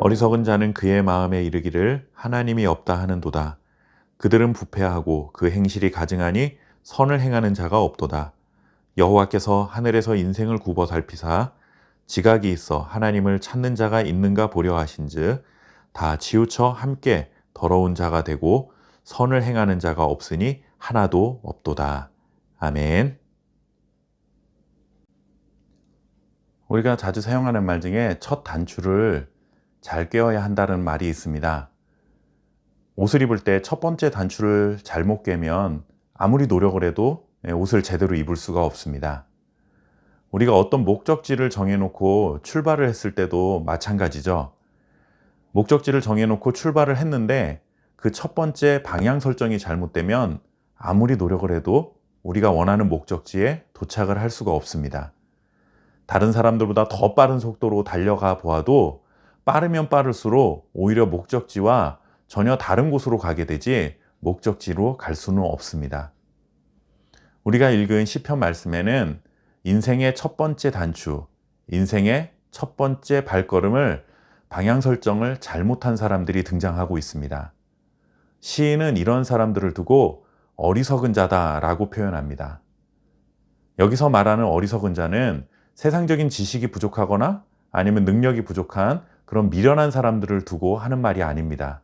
어리석은 자는 그의 마음에 이르기를 하나님이 없다 하는도다. 그들은 부패하고 그 행실이 가증하니 선을 행하는 자가 없도다. 여호와께서 하늘에서 인생을 굽어 살피사 지각이 있어 하나님을 찾는 자가 있는가 보려 하신즉 다 치우쳐 함께 더러운 자가 되고 선을 행하는 자가 없으니 하나도 없도다. 아멘. 우리가 자주 사용하는 말 중에 첫 단추를 잘 꿰어야 한다는 말이 있습니다. 옷을 입을 때 첫 번째 단추를 잘못 꿰면 아무리 노력을 해도 옷을 제대로 입을 수가 없습니다. 우리가 어떤 목적지를 정해놓고 출발을 했을 때도 마찬가지죠. 목적지를 정해놓고 출발을 했는데 그 첫 번째 방향 설정이 잘못되면 아무리 노력을 해도 우리가 원하는 목적지에 도착을 할 수가 없습니다. 다른 사람들보다 더 빠른 속도로 달려가 보아도 빠르면 빠를수록 오히려 목적지와 전혀 다른 곳으로 가게 되지 목적지로 갈 수는 없습니다. 우리가 읽은 시편 말씀에는 인생의 첫 번째 단추, 인생의 첫 번째 발걸음을 방향 설정을 잘못한 사람들이 등장하고 있습니다. 시인은 이런 사람들을 두고 어리석은 자다라고 표현합니다. 여기서 말하는 어리석은 자는 세상적인 지식이 부족하거나 아니면 능력이 부족한 그런 미련한 사람들을 두고 하는 말이 아닙니다.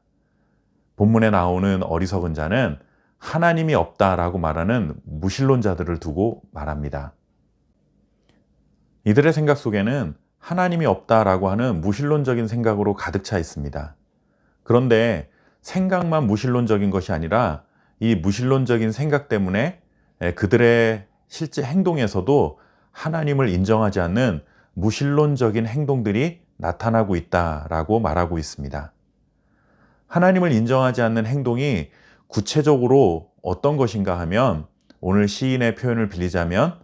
본문에 나오는 어리석은 자는 하나님이 없다라고 말하는 무신론자들을 두고 말합니다. 이들의 생각 속에는 하나님이 없다라고 하는 무신론적인 생각으로 가득 차 있습니다. 그런데 생각만 무신론적인 것이 아니라 이 무신론적인 생각 때문에 그들의 실제 행동에서도 하나님을 인정하지 않는 무신론적인 행동들이 나타나고 있다라고 말하고 있습니다. 하나님을 인정하지 않는 행동이 구체적으로 어떤 것인가 하면 오늘 시인의 표현을 빌리자면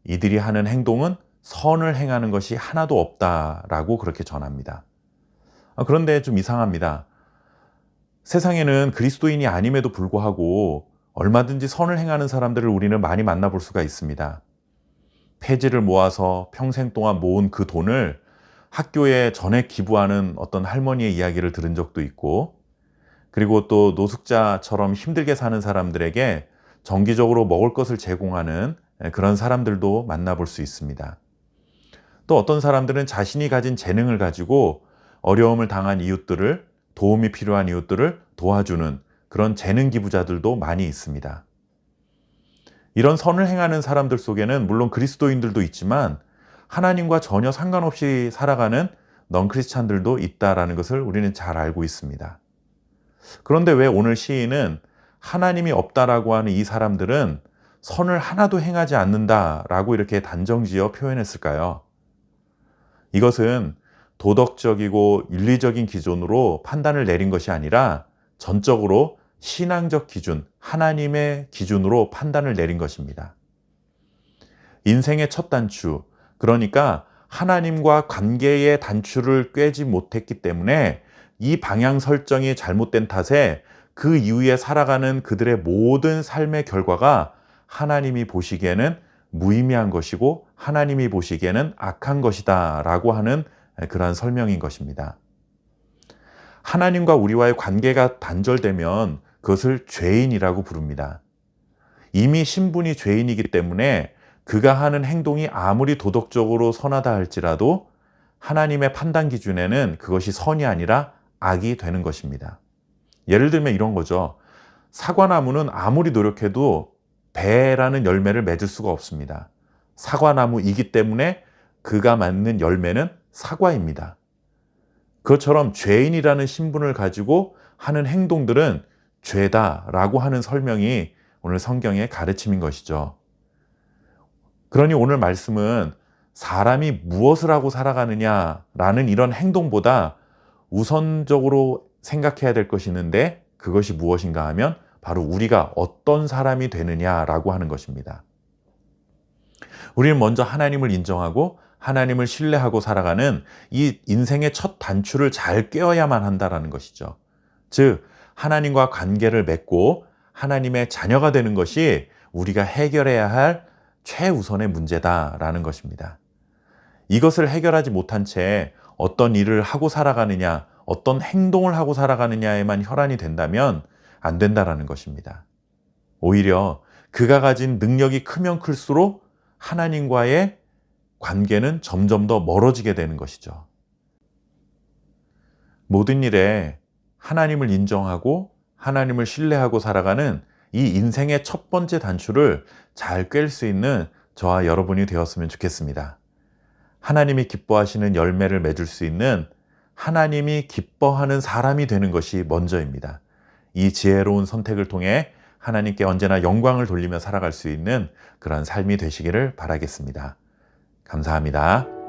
이들이 하는 행동은 선을 행하는 것이 하나도 없다라고 그렇게 전합니다. 그런데 좀 이상합니다. 세상에는 그리스도인이 아님에도 불구하고 얼마든지 선을 행하는 사람들을 우리는 많이 만나볼 수가 있습니다. 폐지를 모아서 평생 동안 모은 그 돈을 학교에 전액 기부하는 어떤 할머니의 이야기를 들은 적도 있고, 그리고 또 노숙자처럼 힘들게 사는 사람들에게 정기적으로 먹을 것을 제공하는 그런 사람들도 만나볼 수 있습니다. 또 어떤 사람들은 자신이 가진 재능을 가지고 어려움을 당한 이웃들을, 도움이 필요한 이웃들을 도와주는 그런 재능 기부자들도 많이 있습니다. 이런 선을 행하는 사람들 속에는 물론 그리스도인들도 있지만 하나님과 전혀 상관없이 살아가는 넌크리스찬들도 있다라는 것을 우리는 잘 알고 있습니다. 그런데 왜 오늘 시인은 하나님이 없다라고 하는 이 사람들은 선을 하나도 행하지 않는다라고 이렇게 단정지어 표현했을까요? 이것은 도덕적이고 윤리적인 기준으로 판단을 내린 것이 아니라 전적으로 신앙적 기준, 하나님의 기준으로 판단을 내린 것입니다. 인생의 첫 단추, 그러니까 하나님과 관계의 단추를 꿰지 못했기 때문에 이 방향 설정이 잘못된 탓에 그 이후에 살아가는 그들의 모든 삶의 결과가 하나님이 보시기에는 무의미한 것이고 하나님이 보시기에는 악한 것이다 라고 하는 그러한 설명인 것입니다. 하나님과 우리와의 관계가 단절되면 그것을 죄인이라고 부릅니다. 이미 신분이 죄인이기 때문에 그가 하는 행동이 아무리 도덕적으로 선하다 할지라도 하나님의 판단 기준에는 그것이 선이 아니라 악이 되는 것입니다. 예를 들면 이런 거죠. 사과나무는 아무리 노력해도 배라는 열매를 맺을 수가 없습니다. 사과나무이기 때문에 그가 맺는 열매는 사과입니다. 그것처럼 죄인이라는 신분을 가지고 하는 행동들은 죄다라고 하는 설명이 오늘 성경의 가르침인 것이죠. 그러니 오늘 말씀은 사람이 무엇을 하고 살아가느냐라는 이런 행동보다 우선적으로 생각해야 될 것이 있는데 그것이 무엇인가 하면 바로 우리가 어떤 사람이 되느냐라고 하는 것입니다. 우리는 먼저 하나님을 인정하고 하나님을 신뢰하고 살아가는 이 인생의 첫 단추를 잘 꿰어야만 한다라는 것이죠. 즉 하나님과 관계를 맺고 하나님의 자녀가 되는 것이 우리가 해결해야 할 최우선의 문제다라는 것입니다. 이것을 해결하지 못한 채 어떤 일을 하고 살아가느냐, 어떤 행동을 하고 살아가느냐에만 혈안이 된다면 안 된다라는 것입니다. 오히려 그가 가진 능력이 크면 클수록 하나님과의 관계는 점점 더 멀어지게 되는 것이죠. 모든 일에 하나님을 인정하고 하나님을 신뢰하고 살아가는 이 인생의 첫 번째 단추를 잘 꿰 수 있는 저와 여러분이 되었으면 좋겠습니다. 하나님이 기뻐하시는 열매를 맺을 수 있는 하나님이 기뻐하는 사람이 되는 것이 먼저입니다. 이 지혜로운 선택을 통해 하나님께 언제나 영광을 돌리며 살아갈 수 있는 그런 삶이 되시기를 바라겠습니다. 감사합니다.